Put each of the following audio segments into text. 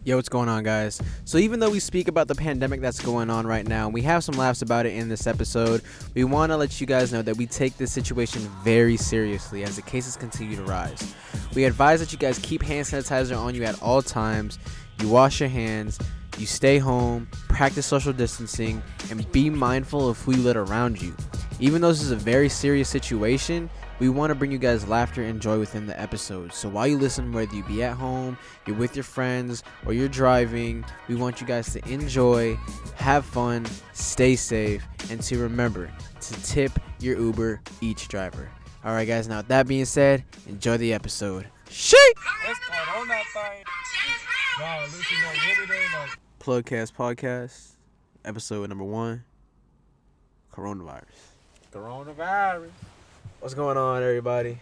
Yo, what's going on, guys? So even though we speak about the pandemic that's going on right now, we have some laughs about it in this episode, we want to let you guys know that we take this situation very seriously as the cases continue to rise. We advise that you guys keep hand sanitizer on you at all times, you wash your hands, you stay home, practice social distancing, and be mindful of who you let around you. Even though this is a very serious situation, we want to bring you guys laughter and joy within the episode. So while you listen, whether you be at home, you're with your friends, or you're driving, we want you guys to enjoy, have fun, stay safe, and to remember to tip your Uber each driver. All right, guys. Now, with that being said, enjoy the episode. Shit! Let's start on that thing. Nah, listen, no, really though, like. Plugcast Podcast, episode number 1, Coronavirus. Coronavirus. What's going on, everybody?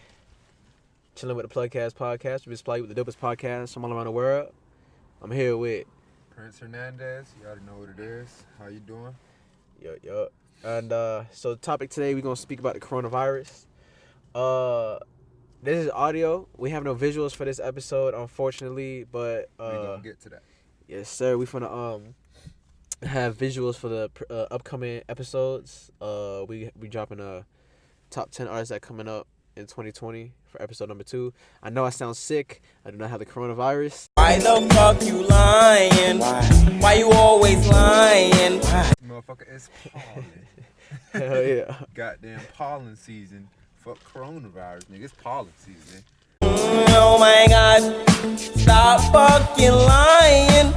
Chilling with the Plugcast Podcast. We supply you with the dopest podcast from all around the world. I'm here with Prince Hernandez. You already know what it is. How you doing? Yo. And so the topic today, we're going to speak about the coronavirus. This is audio. We have no visuals for this episode, unfortunately, but We gonna get to that. yes, sir. We finna have visuals for the upcoming episodes. We dropping a top 10 artists that coming up in 2020 for episode number 2. I know I sound sick. I do not have the coronavirus. Why the fuck you lying? Why you always lying? Motherfucker, it's pollen. Hell yeah. Goddamn pollen season. Fuck coronavirus, nigga. It's pollen season. Oh my god, stop fucking lying.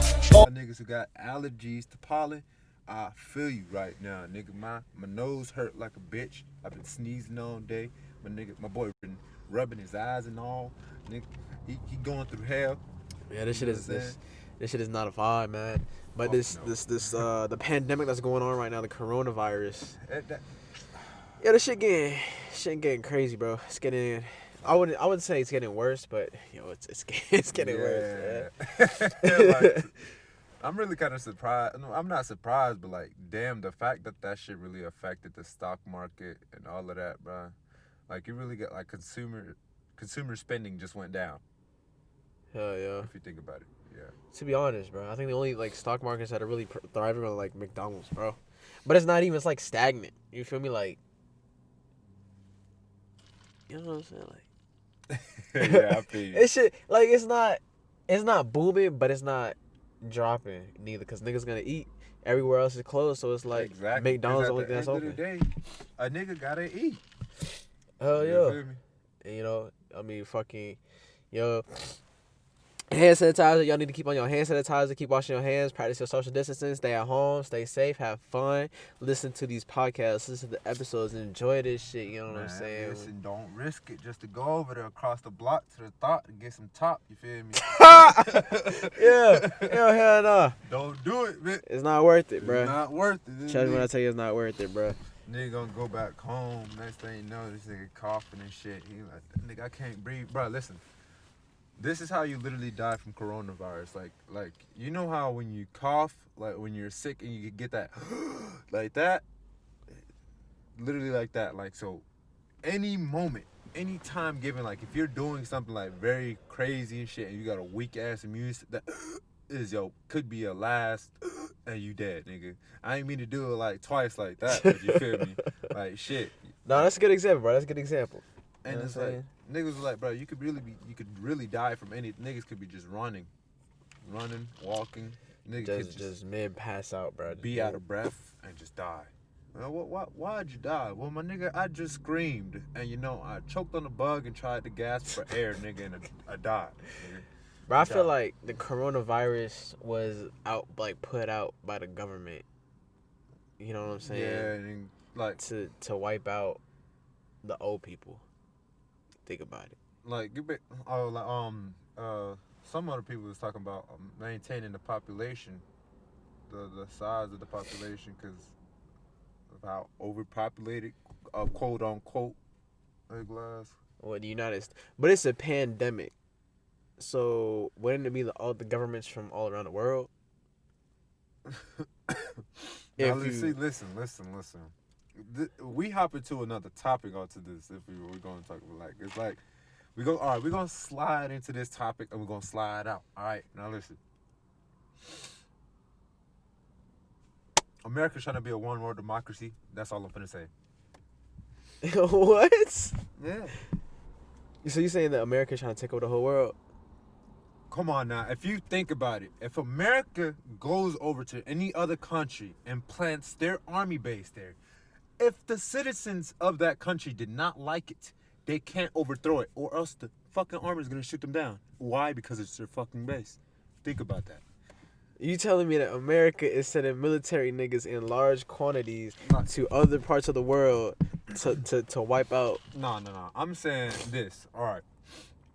Niggas who got allergies to pollen, I feel you right now, nigga. My nose hurt like a bitch. I've been sneezing all day. My boy been rubbing his eyes and all. Nigga, he going through hell. Yeah, this You shit know is what I'm saying? this shit is not a vibe, man. But Fuck this no. the pandemic that's going on right now, the coronavirus. That- Yeah, this shit getting crazy, bro. It's getting I wouldn't say it's getting worse, but yo, it's getting worse. Yeah. Man. Like, I'm really kind of surprised. No, I'm not surprised, but like, damn, the fact that shit really affected the stock market and all of that, bro. Like, you really got like consumer spending just went down. Hell yeah. If you think about it, yeah. To be honest, bro, I think the only like stock markets that are really thriving are like McDonald's, bro. But it's not even. It's like stagnant. You feel me? Like, you know what I'm saying? Like, Yeah, I feel you. it should like it's not booming, but it's not dropping neither, cause niggas gonna eat. Everywhere else is closed, so it's like Exactly. McDonald's the 'Cause only at thing that's the end open. of the day, a nigga gotta eat. Hell You yeah. feel me? And, you know, I mean, fucking, yo, hand sanitizer. Y'all need to keep on your hand sanitizer. Keep washing your hands. Practice your social distancing. Stay at home. Stay safe. Have fun. Listen to these podcasts. Listen to the episodes. And enjoy this shit. You know what I'm Man, saying? listen, don't risk it just to go over there across the block to the thought to get some top. You feel me? Yeah. Hell no. Don't do it, man. It's not worth it, It's bro. not worth it. Trust me when I tell you it's not worth it, bro. Nigga gonna go back home. Next thing you know, this nigga coughing and shit. He like, nigga, I can't breathe, bro. Listen, this is how you literally die from coronavirus. Like you know how when you cough, like when you're sick and you get that, like that, literally like that. Like so, any moment, any time given, like if you're doing something like very crazy and shit, and you got a weak ass immune system, that is could be a last, and you dead, nigga. I ain't mean to do it like twice like that, but you feel me? Like shit. No, that's a good example, bro. That's a good example. And You know it's what I'm like niggas was like, bro, you could really die from any niggas could be just running, walking. Niggas could Just mid pass out, bro. be out of breath and just die. Well, why'd you die? Well, my nigga, I just screamed and I choked on a bug and tried to gasp for air, nigga, and I died. Nigga. Bro, I feel like the coronavirus was put out by the government. You know what I'm saying? Yeah, and like To wipe out the old people. Think about it. like some other people was talking about maintaining the population, the size of the population, because of how overpopulated, quote unquote, glass. Well, the United States, but it's a pandemic. So wouldn't it be all the governments from all around the world? Now, listen. We hop into another topic onto this if we're going to talk about it's like we're gonna slide into this topic and we're gonna slide out. All right, now listen. America's trying to be a one-world democracy. That's all I'm finna say. What? Yeah. So you saying that America's trying to take over the whole world? Come on now. If you think about it, if America goes over to any other country and plants their army base there, if the citizens of that country did not like it, they can't overthrow it, or else the fucking army is gonna shoot them down. Why? Because it's their fucking base. Think about that. You telling me that America is sending military niggas in large quantities Nah. to other parts of the world to wipe out? No. I'm saying this. All right.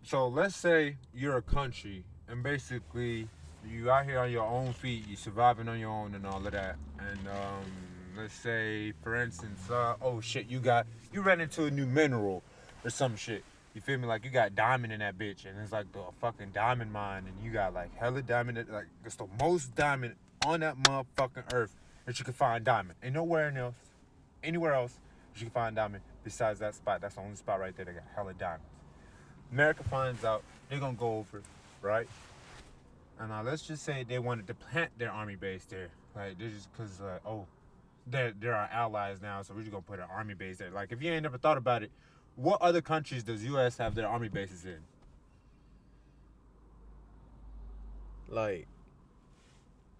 So let's say you're a country and basically you out here on your own feet, you surviving on your own and all of that. And let's say, for instance, oh shit, you ran into a new mineral or some shit. You feel me? Like you got diamond in that bitch, and it's like the fucking diamond mine, and you got like hella diamond, like it's the most diamond on that motherfucking earth that you can find diamond. Ain't nowhere anywhere else that you can find diamond besides that spot. That's the only spot right there that got hella diamonds. America finds out, they're gonna go over, right? And now let's just say they wanted to plant their army base there. Like, they're just because, they're our allies now, so we're just gonna put an army base there. Like, if you ain't never thought about it, what other countries does U.S. have their army bases in? Like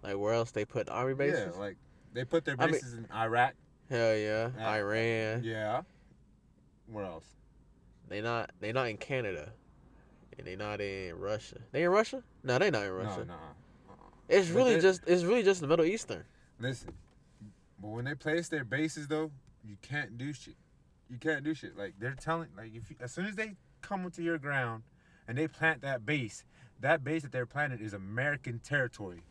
where else they put army bases? Yeah, like, they put their bases in Iraq. Hell yeah, Iran. Yeah. Where else? They not in Canada, and they not in Russia. They in Russia? No, they not in Russia. No. It's But really just the Middle Eastern. Listen, but when they place their bases, though, you can't do shit. You can't do shit. Like, they're telling, like, as soon as they come onto your ground and they plant that base that they're planting is American territory.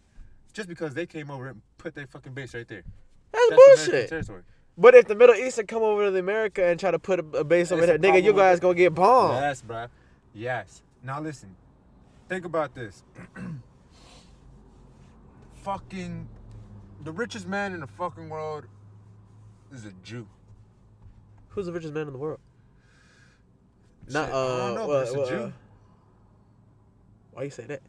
Just because they came over and put their fucking base right there. That's American bullshit. territory. But if the Middle Eastern come over to America and try to put a base over It's there, a nigga, you problem guys with gonna get bombed. Yes, bruh. Yes. Now listen. Think about this. The richest man in the fucking world is a Jew. Who's the richest man in the world? Shit, I don't know, but it's a Jew. Why you say that?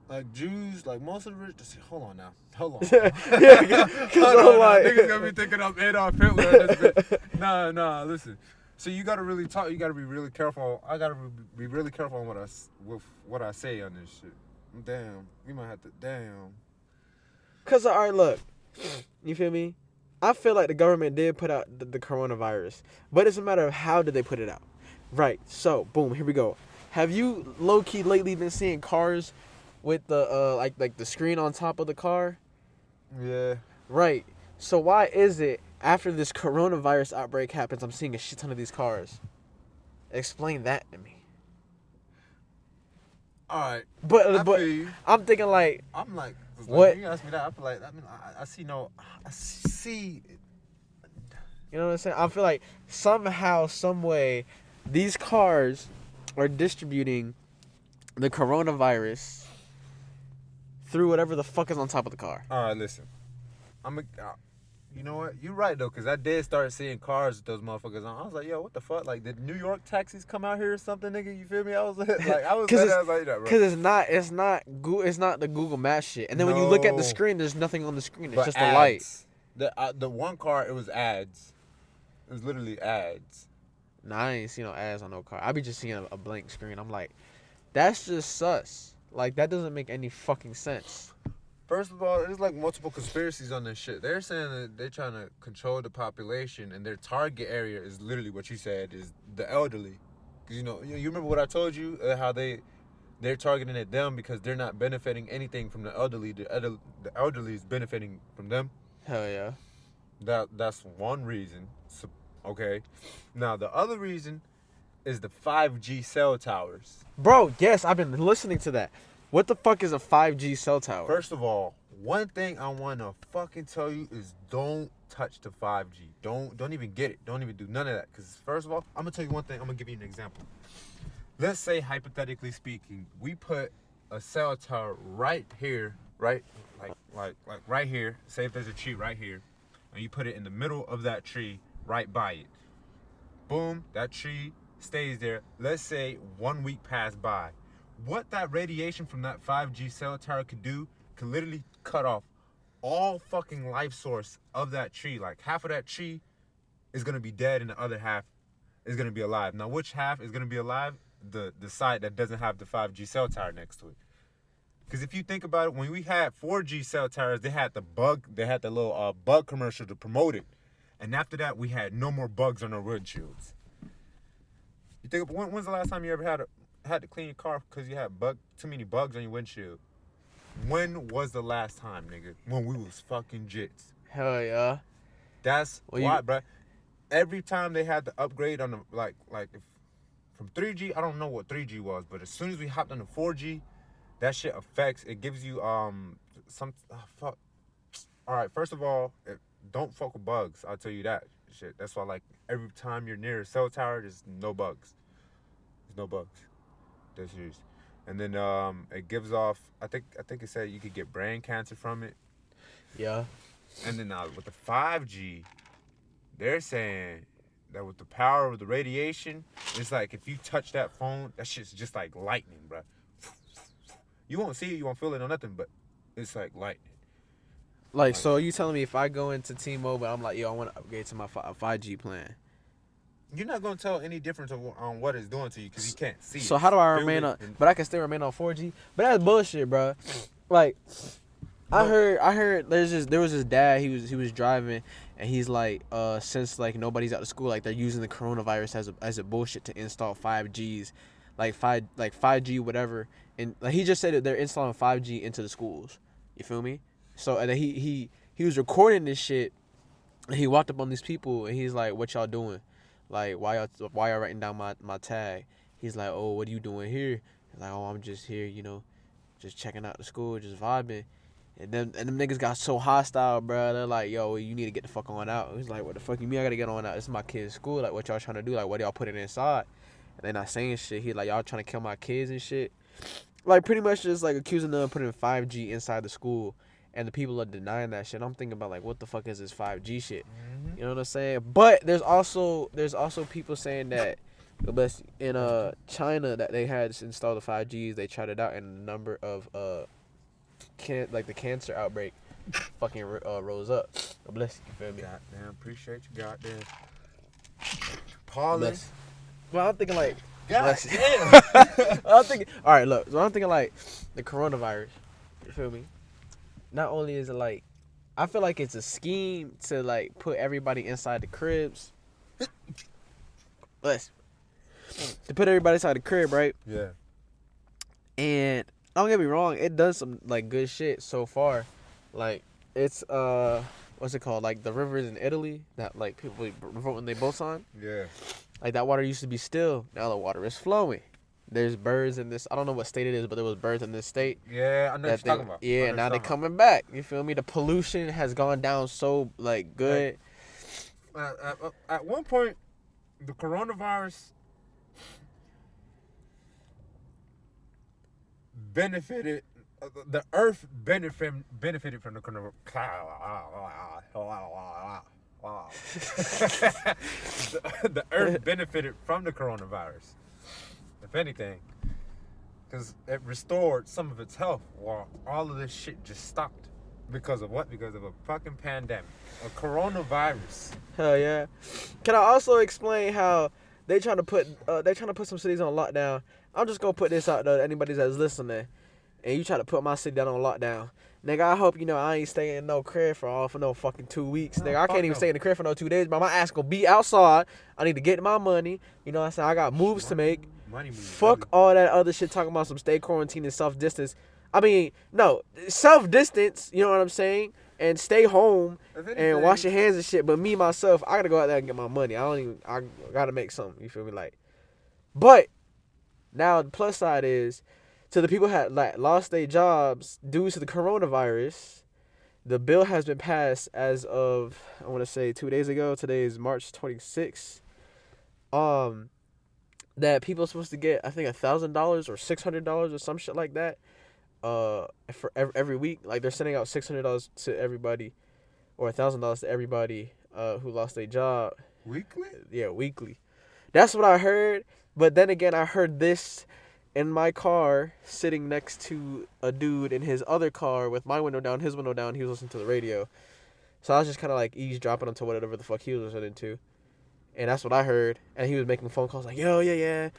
Like Jews, like most of the rich. Hold on now. Hold on. Yeah, because I'm like, niggas gonna be thinking I'm Adolf Hitler. In this bitch. Nah. Listen. So you gotta really talk. You gotta be really careful. I gotta be really careful on what I say on this shit. Damn, we might have to. Damn. Cause all right, look, you feel me? I feel like the government did put out the coronavirus, but it's a matter of how did they put it out. Right. So boom, here we go. Have you low key lately been seeing cars with the like the screen on top of the car? Yeah. Right. So why is it after this coronavirus outbreak happens, I'm seeing a shit ton of these cars? Explain that to me. All right. But I feel you. I'm thinking like, I'm like, what? You ask me that, I feel like, I see. you know what I'm saying? I feel like somehow, some way, these cars are distributing the coronavirus through whatever the fuck is on top of the car. All right, listen. You know what? You're right though, cause I did start seeing cars with those motherfuckers on. I was like, yo, what the fuck? Like, did New York taxis come out here or something, nigga? You feel me? I was like, I was like that, bro. Cause it's not the Google Maps shit. And then when you look at the screen, there's nothing on the screen. It's But just a light. The one car, it was ads. It was literally ads. Nah, I ain't seen no ads on no car. I be just seeing a blank screen. I'm like, that's just sus. Like, that doesn't make any fucking sense. First of all, there's like multiple conspiracies on this shit. They're saying that they're trying to control the population, and their target area is literally what you said, is the elderly. Cause you remember what I told you, how they're targeting at them because they're not benefiting anything from the elderly. The elderly is benefiting from them. Hell yeah. That's one reason. So, okay. Now the other reason is the 5G cell towers. Bro, yes, I've been listening to that. What the fuck is a 5G cell tower? First of all, one thing I want to fucking tell you is don't touch the 5G. Don't even get it. Don't even do none of that. Because first of all, I'm going to tell you one thing. I'm going to give you an example. Let's say, hypothetically speaking, we put a cell tower right here, right? Like right here. Say if there's a tree right here. And you put it in the middle of that tree right by it. Boom, that tree stays there. Let's say 1 week passed by. What that radiation from that 5G cell tower could do can literally cut off all fucking life source of that tree. Like half of that tree is gonna be dead and the other half is gonna be alive. Now which half is gonna be alive? The side that doesn't have the 5G cell tower next to it. Because if you think about it, when we had 4G cell towers, they had the little bug commercial to promote it. And after that, we had no more bugs on our windshields. You think, when's the last time you ever had to clean your car because you had too many bugs on your windshield? When was the last time, nigga? When we was fucking jits. Hell yeah. That's why, bruh. Every time they had the upgrade on the from 3G, I don't know what 3G was, but as soon as we hopped on the 4G, that shit affects. It gives you fuck. All right, first of all, don't fuck with bugs. I'll tell you that shit. That's why, like, every time you're near a cell tower, there's no bugs. There's no bugs. That's serious. And then it gives off. I think it said you could get brain cancer from it. Yeah. And then with the 5G, they're saying that with the power of the radiation, it's like if you touch that phone, that shit's just like lightning, bro. You won't see it, you won't feel it or nothing, but it's like lightning. Like, so you telling me if I go into T-Mobile, I'm like, yo, I want to upgrade to my 5G plan. You're not gonna tell any difference on what it's doing to you because you can't see it. So how do I remain on? But I can still remain on 4G. But that's bullshit, bro. Like, I heard there was this dad. He was driving, and he's like, since like nobody's out of school, like they're using the coronavirus as a bullshit to install 5Gs, like 5G whatever. And like he just said that they're installing 5G into the schools. You feel me? So and then he was recording this shit, and he walked up on these people, and he's like, "What y'all doing? Like, why y'all writing down my tag?" He's like, "Oh, what are you doing here?" He's like, "Oh, I'm just here, just checking out the school, just vibing." And them niggas got so hostile, bro. They're like, "Yo, you need to get the fuck on out." He's like, "What the fuck you mean I gotta get on out? This is my kid's school. Like, what y'all trying to do? Like, what y'all putting inside?" And they not saying shit. He like, "Y'all trying to kill my kids and shit." Like, pretty much just like accusing them of putting 5G inside the school. And the people are denying that shit. I'm thinking about like, what the fuck is this 5G shit? You know what I'm saying? But there's also people saying that in China that they had installed the 5Gs, they tried it out, and the number of the cancer outbreak fucking rose up. Bless you, feel me? Goddamn, appreciate you, goddamn. Pauline. Well, I'm thinking like, God damn. damn. I'm thinking, all right, look. So I'm thinking like the coronavirus. You feel me? Not only is it like, I feel like it's a scheme to like put everybody inside the cribs. To put everybody inside the crib, right? Yeah. And don't get me wrong, it does some like good shit so far. Like it's what's it called? Like the rivers in Italy that like people vote when they boats on. Yeah. Like that water used to be still. Now the water is flowing. There's birds in this. I don't know what state it is, but there was birds in this state. Yeah, I know what you're talking about. Yeah, now they're coming back. You feel me? The pollution has gone down so like good. At one point, the coronavirus benefited. The Earth benefited from the coronavirus. The Earth benefited from the coronavirus. If anything, because it restored some of its health while all of this shit just stopped. Because of what? Because of a fucking pandemic. A coronavirus. Hell yeah. Can I also explain how they trying to put some cities on lockdown? I'm just gonna put this out there to anybody that's listening. And you try to put my city down on lockdown. Nigga, I hope I ain't staying in no crib for no fucking 2 weeks. Nigga, I can't even stay in the crib for no 2 days, but my ass gonna be outside. I need to get my money. You know what I'm saying? I got moves to make. Fuck all that other shit talking about some stay quarantined and self-distance. I mean, no, self-distance, you know what I'm saying? And stay home and wash your hands and shit. But me, myself, I gotta go out there and get my money. I gotta make something, you feel me? Like, but now the plus side is, to the people who had like lost their jobs due to the coronavirus, the bill has been passed as of, I want to say 2 days ago. Today is March 26th. That people are supposed to get, I think, $1,000 or $600 or some shit like that, for every week. Like they're sending out $600 to everybody, or $1,000 to everybody who lost their job. Weekly? Yeah, weekly. That's what I heard. But then again, I heard this in my car, sitting next to a dude in his other car with my window down, his window down. He was listening to the radio. So I was just kind of like eavesdropping onto whatever the fuck he was listening to. And that's what I heard. And he was making phone calls like, yo, yeah.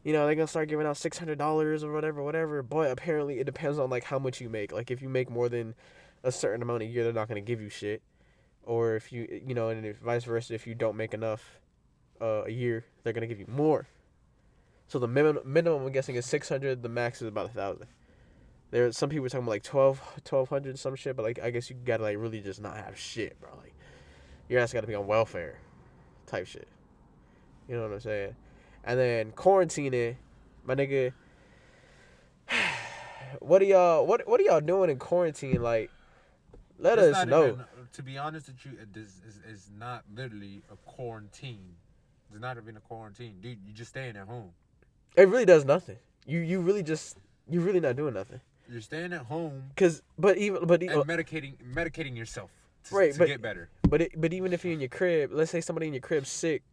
You know, they're going to start giving out $600 or whatever. But apparently it depends on, like, how much you make. Like, if you make more than a certain amount a year, they're not going to give you shit. Or if you, you know, and if vice versa, if you don't make enough a year, they're going to give you more. So the minimum, I'm guessing, is 600. The max is about 1,000. There are some people talking about, like, 1,200 some shit. But, like, I guess you got to, like, really just not have shit, bro. Like, your ass got to be on welfare type shit. You know what I'm saying? And then quarantining, my nigga. What are y'all doing in quarantine? Like, let us know. Even, to be honest with you, it's not literally a quarantine. It's not even a quarantine, dude. You just staying at home. It really does nothing. You really not doing nothing. You're staying at home. But and medicating yourself to get better. But even if you're in your crib, let's say somebody in your crib's sick.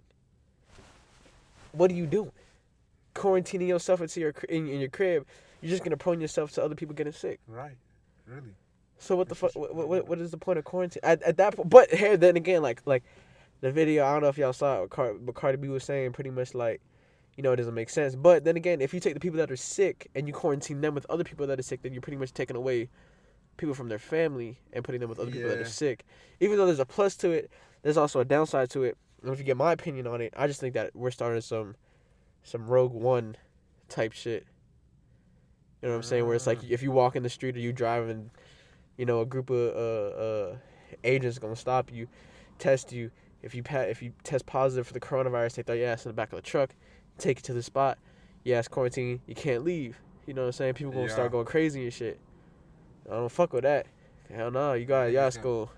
What are you doing? Quarantining yourself in your crib. You're just gonna prone yourself to other people getting sick. Right. Really. So what the fuck? What is the point of quarantine at that point? But here, then again, like the video. I don't know if y'all saw it. But Cardi B was saying pretty much like, you know, it doesn't make sense. But then again, if you take the people that are sick and you quarantine them with other people that are sick, then you're pretty much taking away people from their family and putting them with other people that are sick. Even though there's a plus to it, there's also a downside to it. And if you get my opinion on it, I just think that we're starting some Rogue One type shit. You know what I'm saying? Where it's like if you walk in the street or you drive and, you know, a group of agents gonna stop you, test you. If you test positive for the coronavirus, they throw your ass in the back of the truck, take you to the spot. You ass quarantine, you can't leave. You know what I'm saying? People gonna start going crazy and shit. I don't fuck with that. Hell no, you got y'all school.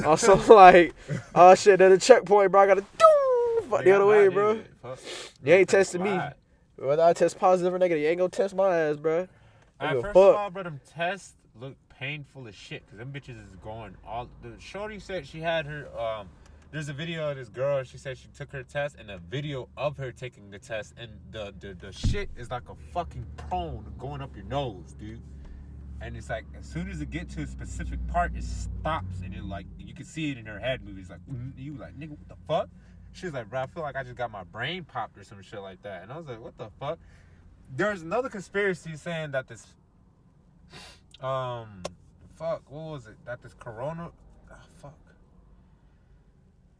Also, like, oh shit, there's a checkpoint, bro. I gotta fuck the other way, bro. You ain't testing me. Whether I test positive or negative, you ain't gonna test my ass, bro. First of all, bro, them tests look painful as shit, because them bitches is going all. The shorty said she had her, there's a video of this girl, she said she took her test, and a video of her taking the test, and the shit is like a fucking prone going up your nose, dude. And it's like, as soon as it gets to a specific part, it stops. And you're like, you can see it in her head movies. Like, you like, nigga, what the fuck? She's like, bro, I feel like I just got my brain popped or some shit like that. And I was like, what the fuck? There's another conspiracy saying that this, what was it? That this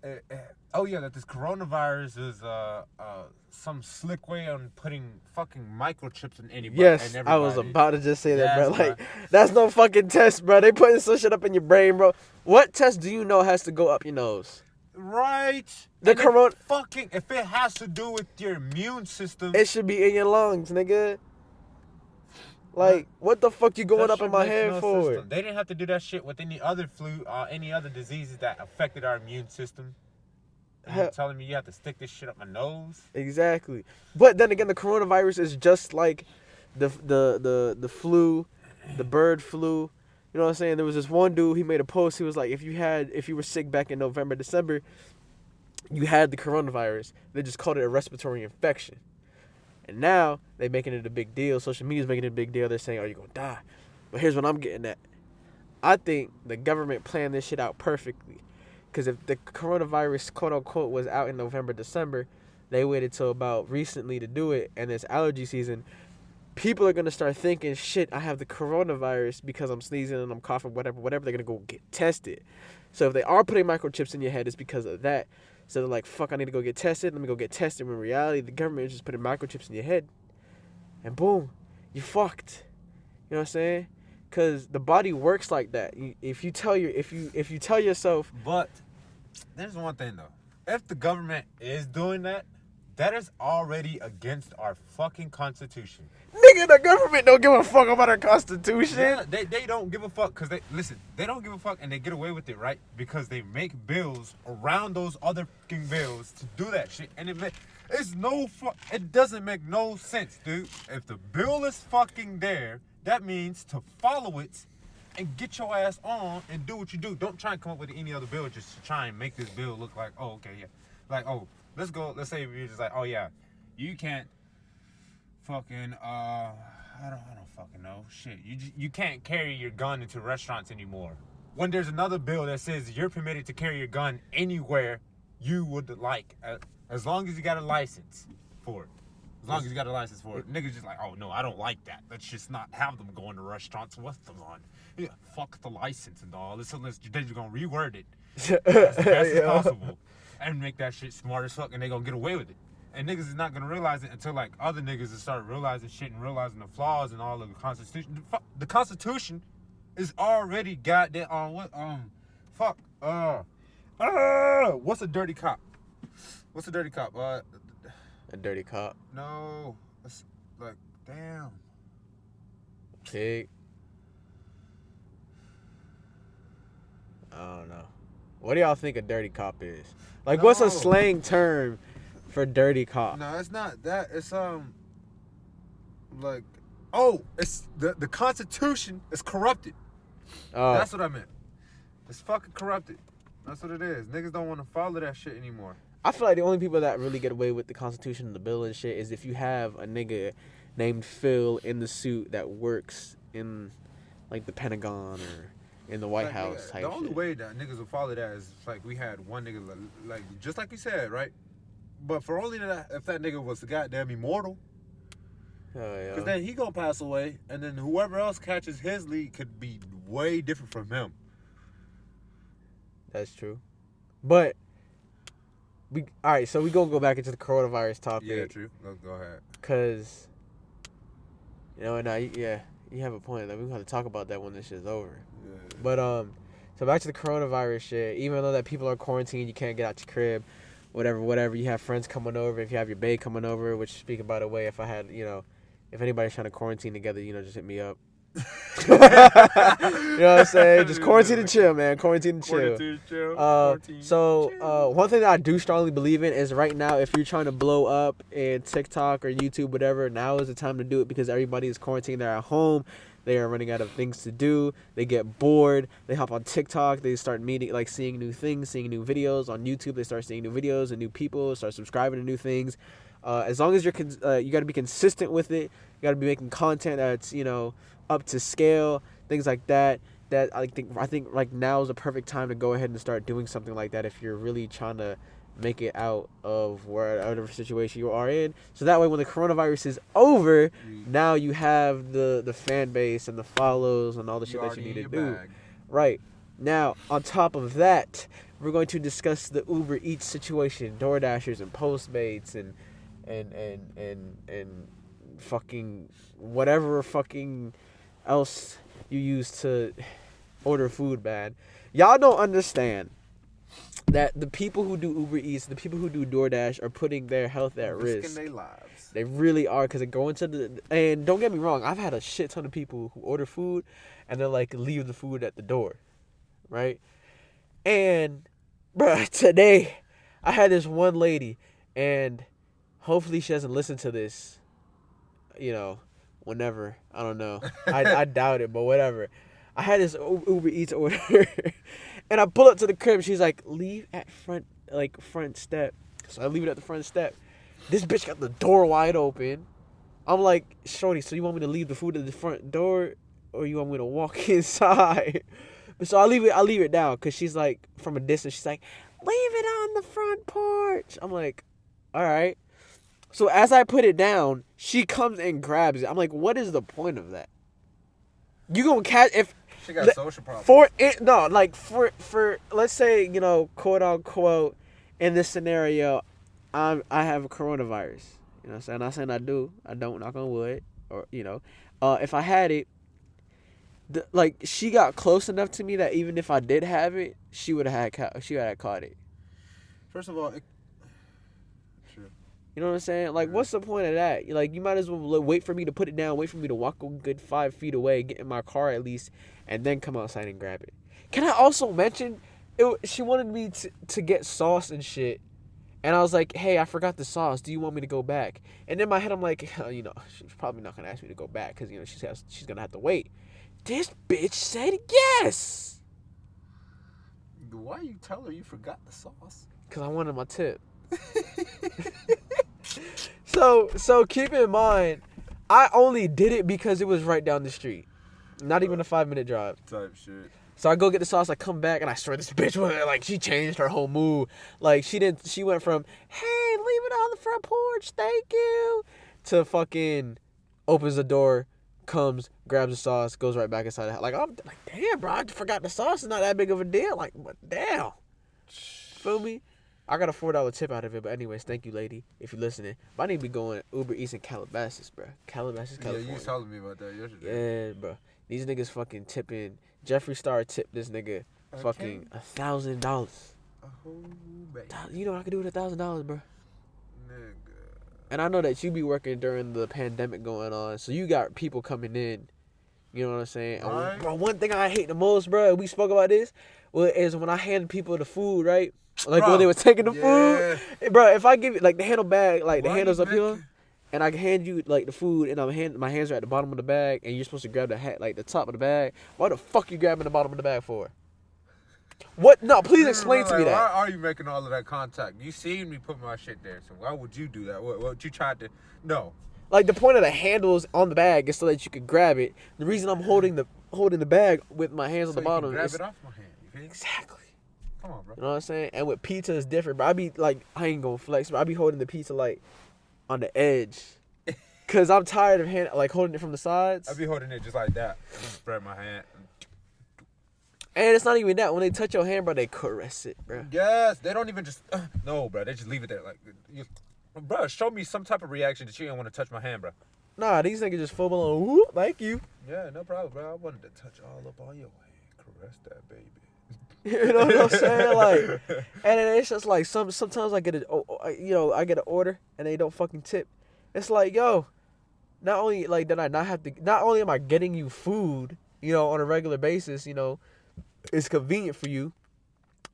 that this coronavirus is some slick way on putting fucking microchips in anybody. Yes, I was about to just say that, bro. Like, that's no fucking test, bro. They putting some shit up in your brain, bro. What test do you know has to go up your nose? Right. The corona. If it has to do with your immune system, it should be in your lungs, nigga. Like, what the fuck you going up in my head for? System. They didn't have to do that shit with any other flu, any other diseases that affected our immune system. You're telling me you have to stick this shit up my nose? Exactly. But then again, the coronavirus is just like the flu, the bird flu. You know what I'm saying? There was this one dude, he made a post. He was like, if you were sick back in November, December, you had the coronavirus. They just called it a respiratory infection. And now they're making it a big deal. Social media's making it a big deal. They're saying, "Oh, you're gonna die." But here's what I'm getting at. I think the government planned this shit out perfectly. Because if the coronavirus, quote unquote, was out in November, December, they waited till about recently to do it, and it's allergy season. People are gonna start thinking, "Shit, I have the coronavirus because I'm sneezing and I'm coughing, whatever. They're gonna go get tested. So if they are putting microchips in your head, it's because of that. So they're like, fuck, I need to go get tested. Let me go get tested. When in reality, the government is just putting microchips in your head. And boom, you fucked. You know what I'm saying? Because the body works like that. If you tell yourself. But there's one thing, though. If the government is doing that, that is already against our fucking Constitution. Nigga, the government don't give a fuck about our Constitution. Yeah, they don't give a fuck because they don't give a fuck and they get away with it, right? Because they make bills around those other fucking bills to do that shit. And it doesn't make no sense, dude. If the bill is fucking there, that means to follow it and get your ass on and do what you do. Don't try and come up with any other bill just to try and make this bill look like, oh, okay, yeah. Like, oh, let's say we're just like, oh, yeah, you can't fucking I don't fucking know. Shit, you can't carry your gun into restaurants anymore. When there's another bill that says you're permitted to carry your gun anywhere you would like, as long as you got a license for it. As long as you got a license for it. Niggas just like, oh no, I don't like that. Let's just not have them going to restaurants with them on. Yeah, fuck the license and all. They're just gonna reword it as best as possible and make that shit smart as fuck, and they gonna get away with it. And niggas is not gonna realize it until like other niggas will start realizing shit and realizing the flaws and all of the Constitution. The Constitution is already goddamn what's a dirty cop? What's a dirty cop? A dirty cop. No, it's like damn. Pig. I don't know. What do y'all think a dirty cop is? Like, what's a slang term for dirty cop? No, it's not that. It's it's the Constitution is corrupted. That's what I meant. It's fucking corrupted. That's what it is. Niggas don't want to follow that shit anymore. I feel like the only people that really get away with the Constitution and the bill and shit is if you have a nigga named Phil in the suit that works in like the Pentagon or in the White House type The only shit. way that niggas will follow that is like we had one nigga like just like you said, right? But for only that, if that nigga was goddamn immortal, because then he gonna pass away, and then whoever else catches his lead could be way different from him. That's true. But all right, so we gonna go back into the coronavirus topic. Yeah, true. Go ahead. Cause you have a point. Like, we're gonna talk about that when this shit's over. Yeah. But so back to the coronavirus shit. Even though that people are quarantined, you can't get out your crib, whatever. You have friends coming over. If you have your bae coming over, which, speaking by the way, if anybody's trying to quarantine together, just hit me up. You know what I'm saying? Just quarantine and chill, man. Quarantine and chill. One thing that I do strongly believe in is right now, if you're trying to blow up in TikTok or YouTube, whatever, now is the time to do it because everybody is quarantined. They're at home. They are running out of things to do. They get bored. They hop on TikTok. They start seeing new things, seeing new videos. On YouTube, they start seeing new videos and new people, start subscribing to new things. As long as you got to be consistent with it. You got to be making content that's, up to scale, things like that. That I think like now is the perfect time to go ahead and start doing something like that if you're really trying to make it out of whatever situation you are in. So that way, when the coronavirus is over, now you have the fan base and the follows and all the shit that you need to do. Right. Now, on top of that, we're going to discuss the Uber Eats situation, DoorDashers and Postmates and fucking whatever fucking else you use to order food, man. Y'all don't understand that the people who do Uber Eats, the people who do DoorDash are putting their health at risk. Their lives. They really are, because they go into and don't get me wrong, I've had a shit ton of people who order food and then like leave the food at the door, right? And bruh, today I had this one lady, and hopefully she doesn't listen to this, whenever. I don't know. I doubt it, but whatever. I had this Uber Eats order, and I pull up to the crib. She's like, leave at front step. So I leave it at the front step. This bitch got the door wide open. I'm like, shorty, so you want me to leave the food at the front door, or you want me to walk inside? So I leave it down, because she's like, from a distance, she's like, leave it on the front porch. I'm like, all right. So as I put it down, she comes and grabs it. I'm like, what is the point of that? You gonna catch if she got social problems. For let's say, quote unquote, in this scenario, I have a coronavirus. You know what I'm saying? I'm not saying I do. I don't, knock on wood. Or if I had it, she got close enough to me that even if I did have it, she would have caught it. First of all, you know what I'm saying? Like, what's the point of that? Like, you might as well wait for me to put it down, wait for me to walk a good 5 feet away, get in my car at least, and then come outside and grab it. Can I also mention, she wanted me to get sauce and shit, and I was like, hey, I forgot the sauce. Do you want me to go back? And in my head, I'm like, she's probably not going to ask me to go back because, she's going to have to wait. This bitch said yes. Why you tell her you forgot the sauce? Because I wanted my tip. So keep in mind, I only did it because it was right down the street. Not even a 5-minute drive. Type shit. So I go get the sauce, I come back, and I swear this bitch was like, she changed her whole mood. Like, she went from, hey, leave it on the front porch, thank you, to fucking opens the door, comes, grabs the sauce, goes right back inside the house. Like, I'm like, damn, bro, I forgot the sauce is not that big of a deal. Like, what, damn. Feel me? I got a $4 tip out of it, but anyways, thank you, lady, if you're listening. But I need to be going Uber Eats in Calabasas, bro. Calabasas, California. Yeah, you was telling me about that yesterday. Yeah, bro. These niggas fucking tipping. Jeffree Star tipped this nigga fucking $1,000. Oh, baby. You know what I could do with $1,000, bro? Nigga. And I know that you be working during the pandemic going on, so you got people coming in. You know what I'm saying? And Right. bro, one thing I hate the most, bro, and we spoke about this, is when I hand people the food, right? Like Bro, when they were taking the food. Bro, if I give you, like, the handle bag, like, the Why handle's you up here, making- and I can hand you, like, the food, and my hands are at the bottom of the bag, and you're supposed to grab the top of the bag. Why the fuck you grabbing the bottom of the bag for? What? No, please explain to me Why that. are you making all of that contact? You seen me put my shit there, so why would you do that? What you tried to? No. Like, the point of the handles on the bag is so that you can grab it. The reason I'm holding the bag with my hands on So the bottom you can grab is it off my hand. You feel me? exactly. Come on, bro. You know what I'm saying? And with pizza is different, but I be like, I ain't gonna flex, but I be holding the pizza like on the edge, cause I'm tired of holding it from the sides. I be holding it just like that. Just spread my hand. And it's not even that. When they touch your hand, bro, they caress it, bro. Yes, they don't even just. No, bro. They just leave it there. Like, bro, show me some type of reaction that you didn't want to touch my hand, bro. Nah, these niggas just full blown. Whoop, thank you. Yeah, no problem, bro. I wanted to touch all up on your hand, caress that baby. You know what I'm saying? Like, and then it's just like sometimes I get I get an order and they don't fucking tip. It's like, yo, not only like did I not have to, not only am I getting you food, on a regular basis, it's convenient for you,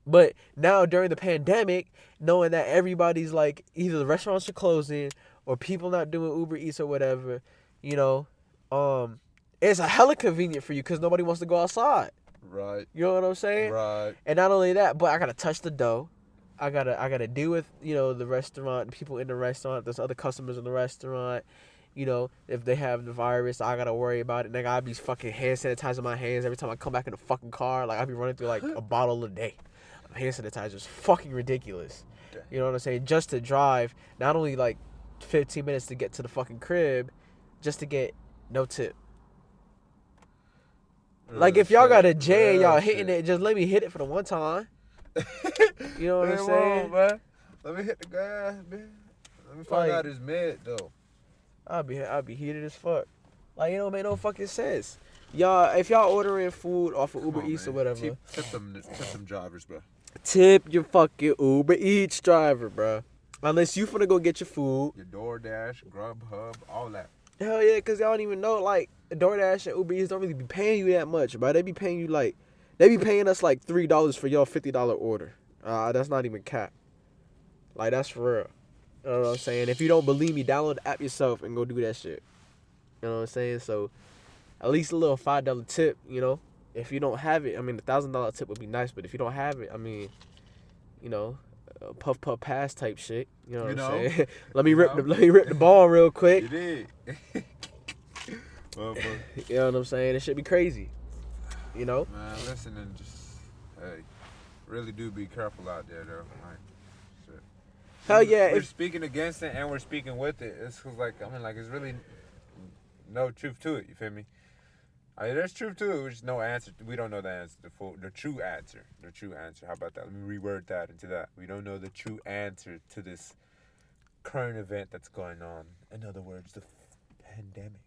but now during the pandemic, knowing that everybody's like either the restaurants are closing or people not doing Uber Eats or whatever, it's a hella convenient for you because nobody wants to go outside. Right. You know what I'm saying? Right. And not only that, but I gotta touch the dough. I gotta deal with the restaurant, people in the restaurant. There's other customers in the restaurant. If they have the virus, I gotta worry about it. Nigga, I be fucking hand sanitizing my hands every time I come back in the fucking car. Like I be running through like a bottle a day. Hand sanitizer is fucking ridiculous. You know what I'm saying? Just to drive, not only like 15 minutes to get to the fucking crib, just to get no tip. Like if y'all got a J and y'all hitting it, just let me hit it for the one time. You know what I'm saying? Man. Let me hit the gas, man. Let me find out his med though. I'll be heated as fuck. Like it don't make no fucking sense. Y'all, if y'all ordering food off of Uber Eats or whatever, tip them drivers, bro. tip your fucking Uber Eats driver, bro. Unless you finna go get your food. Your DoorDash, Grubhub, all that. Hell yeah, cause y'all don't even know like DoorDash and Uber Eats don't really be paying you that much, bro. They be paying us like $3 for your $50 order. That's not even cap. Like that's for real. You know what I'm saying? If you don't believe me, download the app yourself and go do that shit. You know what I'm saying? So at least a little $5 tip, If you don't have it, I mean, $1,000 tip would be nice, but if you don't have it, I mean, puff pass type shit. You know what I'm saying? let me rip the ball real quick. You did. You know what I'm saying? It should be crazy. Man, listen and just really do be careful out there though. Like, shit. Hell yeah. We're speaking against it and we're speaking with it. It's it's really no truth to it. You feel me? There's truth to it. There's no answer. We don't know the answer. The true answer. The true answer. How about that? Let me reword that into that. We don't know the true answer to this current event that's going on. In other words, the pandemic.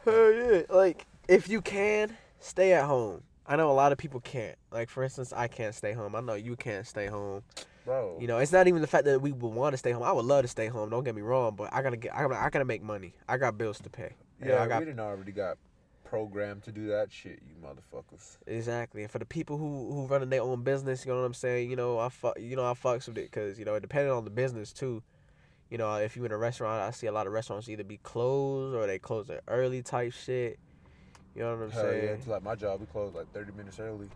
Hell yeah. Like, if you can, stay at home. I know a lot of people can't. Like, for instance, I can't stay home. I know you can't stay home. Bro. It's not even the fact that we would want to stay home. I would love to stay home. Don't get me wrong, but I gotta make money. I got bills to pay. Yeah, we didn't already got programmed to do that shit, you motherfuckers. Exactly. And for the people who running their own business, you know what I'm saying? I fucks with it because depending on the business too. If you in a restaurant, I see a lot of restaurants either be closed or they close it early type shit. You know what I'm saying? Yeah, it's like my job, we close like 30 minutes early.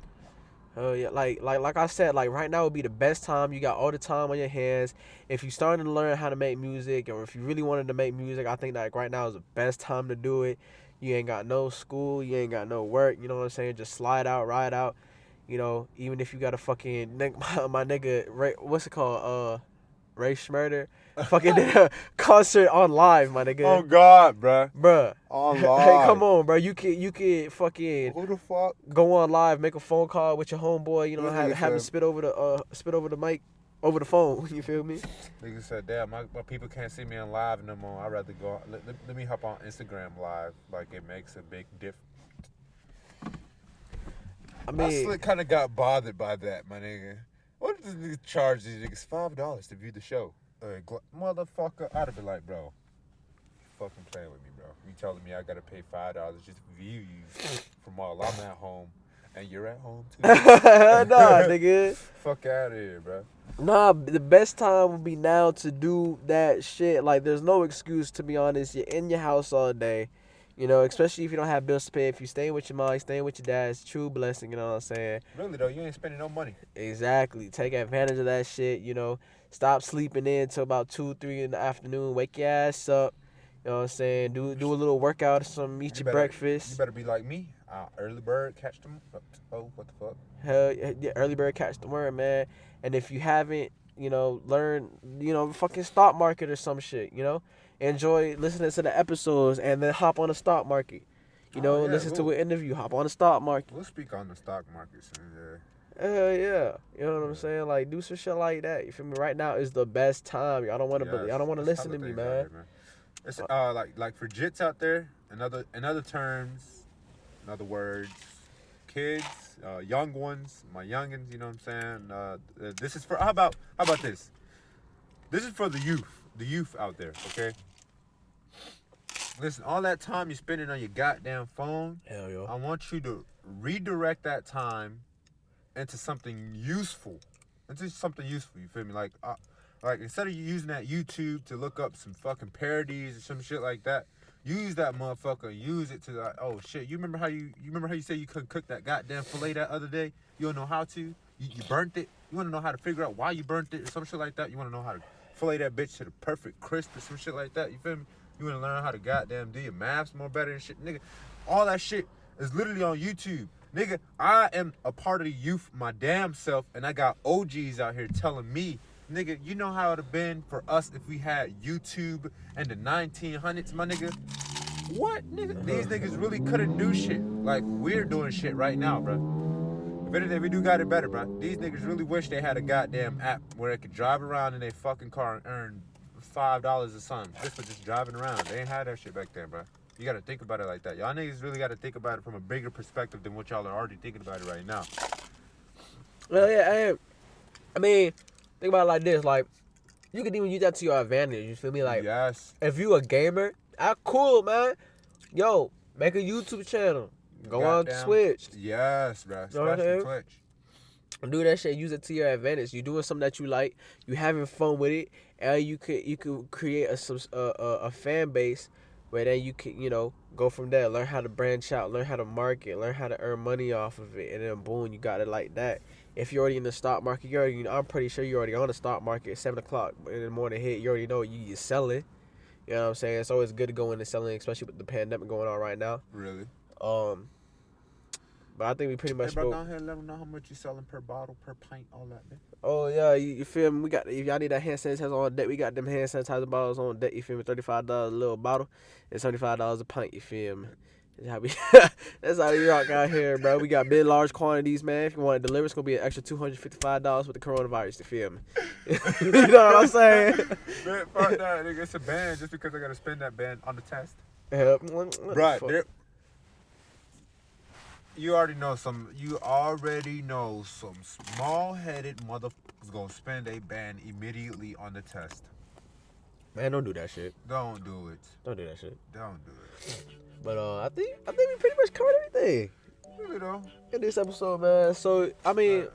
Yeah, like I said, like right now would be the best time. You got all the time on your hands. If you starting to learn how to make music, or if you really wanted to make music, I think that right now is the best time to do it. You ain't got no school, you ain't got no work. You know what I'm saying? Just slide out, ride out. You know, even if you got a fucking my nigga, what's it called? Ray Schmurder, fucking did a concert on live, my nigga. Oh God, Bruh. On Hey, live. come on, bro. You could fucking Who the fuck? go on live, make a phone call with your homeboy. You know, This have nigga him said- spit over the mic, over the phone. You feel me? Nigga said, damn, my people can't see me on live no more. I'd rather go. Let me hop on Instagram live. Like it makes a big difference. I I mean, kind of got bothered by that, my nigga. What does this nigga charge these niggas? $5 to view the show. Motherfucker, I'd have been like, bro, fucking playing with me, bro. You telling me I gotta pay $5 just to view you from while I'm at home and you're at home too? nah, nigga. Fuck out of here, bro. Nah, the best time would be now to do that shit. Like, there's no excuse, to be honest. You're in your house all day. You know, especially if you don't have bills to pay. If you staying with your mom, staying with your dad, it's a true blessing, you know what I'm saying? Really though, you ain't spending no money. Exactly. Take advantage of that shit, you know. Stop sleeping in till about 2, 3 in the afternoon. Wake your ass up. You know what I'm saying? Do a little workout or something. Eat You your better- breakfast. You better be like me. Early bird, catch them. Oh, what the fuck? Hell yeah, early bird catch the worm, man. And if you haven't, you know, learn, you know, fucking stock market or some shit, you know. Enjoy listening to the episodes and then hop on the stock market. You know, Oh, yeah, listen to we'll- an interview, hop on the stock market. We'll speak on the stock market soon. Hell yeah. You know what I'm saying? Like, do some shit like that. You feel me? Right now is the best time. Y'all don't want to Yes, y'all don't want to there's listen to hella me, things out man. here, It's like for jits out there, in other terms, in other words, kids, young ones, my youngins, you know what I'm saying? This is for how about this? This is for the youth out there, okay? Listen, all that time you're spending on your goddamn phone, Hell yeah. I want you to redirect that time into something useful. You feel me? Like instead of you using that YouTube to look up some fucking parodies or some shit like that, use that motherfucker. Use it to like, oh shit. You remember how you said you couldn't cook that goddamn fillet that other day? You don't know how to. You burnt it. You want to know how to figure out why you burnt it or some shit like that. You want to know how to fillet that bitch to the perfect crisp or some shit like that. You feel me? You want to learn how to goddamn do your maths more better and shit, nigga. All that shit is literally on YouTube. Nigga, I am a part of the youth, my damn self, and I got OGs out here telling me, nigga, you know how it would have been for us if we had YouTube in the 1900s, my nigga? What, nigga? These niggas really couldn't do shit like we're doing shit right now, bro. If anything, we do got it better, bro. These niggas really wish they had a goddamn app where they could drive around in their fucking car and earn $5 or something just for just driving around. They ain't had that shit back then, bro. You gotta think about it like that. Y'all niggas really gotta think about it from a bigger perspective than what y'all are already thinking about it right now. Well, yeah, I mean, think about it like this. Like, you can even use that to your advantage. You feel me? Like, yes. if you a gamer, cool, man. Yo, make a YouTube channel. Go on Goddamn. Twitch. Yes, bro. Know what I'm Especially saying? Twitch. Do that shit. Use it to your advantage. You doing something that you like. You having fun with it, and you could create a fan base where then you can, you know, go from there. Learn how to branch out. Learn how to market. Learn how to earn money off of it, and then boom, you got it like that. If you're already in the stock market, I'm pretty sure you're already on the stock market. 7 o'clock in the morning hit, you already know you're selling. You know what I'm saying? It's always good to go into selling, especially with the pandemic going on right now. Really? But I think we pretty much Hey, bro, spoke. go ahead and let them know how much you selling per bottle, per pint, all that, man. Oh yeah, you feel me? We got, if y'all need that hand sanitizer on deck, we got them hand sanitizer bottles on deck. You feel me? $35 a little bottle, and $75 a pint. You feel me? That's how we that's how we rock out here, bro. We got big, large quantities, man. If you want to deliver, it's gonna be an extra $255 with the coronavirus. You feel me? You know what I'm saying? Man, fuck that, nigga. It's a ban just because I gotta spend that ban on the test. Yeah, Right, fuck. there. You already know some small-headed motherfuckers gonna spend a ban immediately on the test. Man, don't do that shit. Don't do it. Don't do that shit. Don't do it. But I think we pretty much covered everything Really though. in this episode, man. So I mean,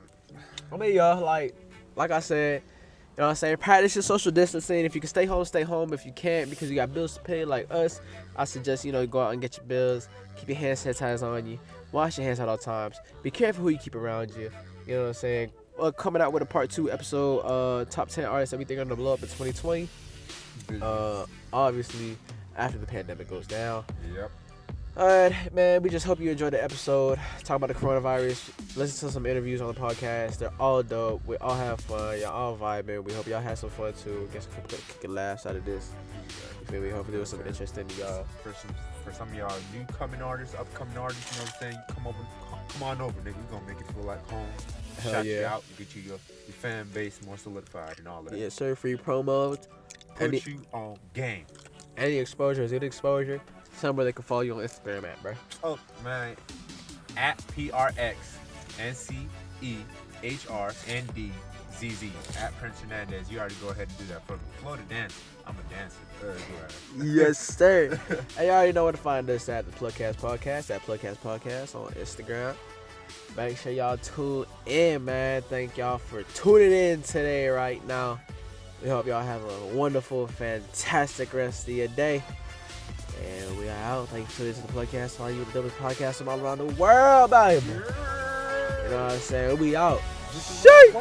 y'all, like I said, you know what I'm saying, practice your social distancing. If you can stay home, stay home. If you can't because you got bills to pay like us, I suggest, you know, you go out and get your bills. Keep your hand sanitizer on you. Wash your hands at all times. Be careful who you keep around you. You know what I'm saying? Coming out with a part 2 episode, top 10 artists that we think are gonna blow up in 2020. Obviously, after the pandemic goes down. Yep. Alright, man, we just hope you enjoyed the episode. Talk about the coronavirus. Listen to some interviews on the podcast. They're all dope. We all have fun. Y'all all vibing. We hope y'all had some fun too. Get some kicking laughs out of this. You feel me? Hopefully it was some interesting to y'all. For some of y'all newcoming artists, upcoming artists, you know what I'm saying? Come on over, nigga. We gonna make it feel like home. Hell Shout you yeah. out, get you your fan base more solidified and all that. Yeah, sir, free promos. Put you on game. Any exposure is good exposure. Somewhere they can follow you on Instagram at, bro. Oh man, at PRXNCEHRNDZZ at Prince Hernandez. You already go ahead and do that for me. Flow the dance. I'm a dancer. Yes, sir. Hey, you already know where to find us at the Plugcast Podcast, at Plugcast Podcast on Instagram. Make sure y'all tune in, man. Thank y'all for tuning in today, right now. We hope y'all have a wonderful, fantastic rest of your day. And we are out. Thank you for listening to the podcast. Follow you with the dopest podcast from all around the world, baby. You know what I'm saying? We out. Shit.